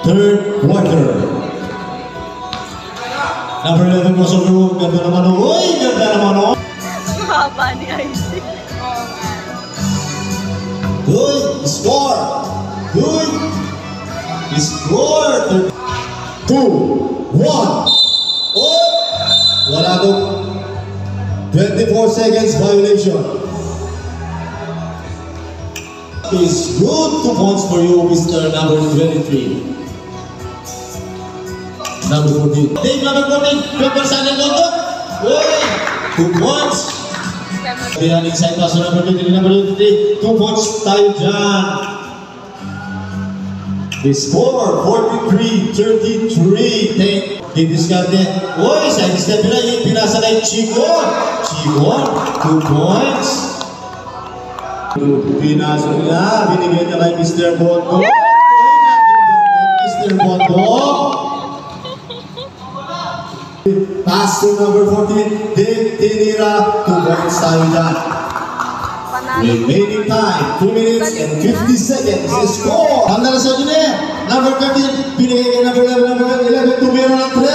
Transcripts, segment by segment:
Third quarter. Number 11 crossover move. Ganda naman o. Uy! Ganda naman o. Haba ni Isaac. Good. Score. Good. Score. 2, 1. Oh! Wala doon. 24 seconds violation. Is good 2 points for you, Mr. number 23. Number 14. Dave, number 14. Number 7. Hey! 2 points. Running side pass number 23. Number 23. 2 points tayo dyan. The score, 43-33. Didiskarte. Uy, side step nila yung pinasa kay Chigon. Chigon, 2 points. Pinasa nila, binigay niya kay Mr. Bondo. Mr. Bondo. Pass to number 14. Dave Tinira, 2 points tayo dyan. Remaining time, 2 minutes and 50 seconds. Score! Handa na sa dine. Number 13, binigay kay number 11, number 11, tumira ng 3.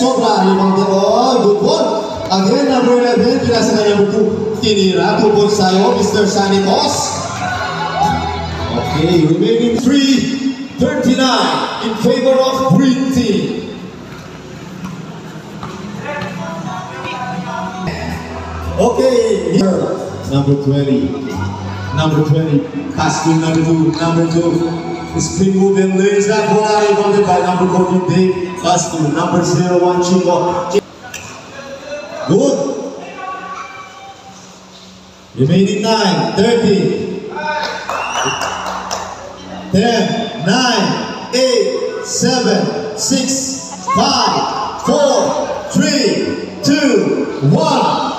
Sobra, limang dito. Good ball. Again, number 11, pinasa na number 2. Tinira, 2 points tayo, Mr. Sanitos. Okay, remaining 3:39 in favor of Green Team. Okay, here. Number 20. Number 20. Pass to number 2. Number 2. Spin move and lays that ball out. Rebounded by number 14, Dave. Pass to number 01, Chico. Good. Remaining time. 30. 10, 9, 8, 7, 6, 5, 4, 3, 2, 1.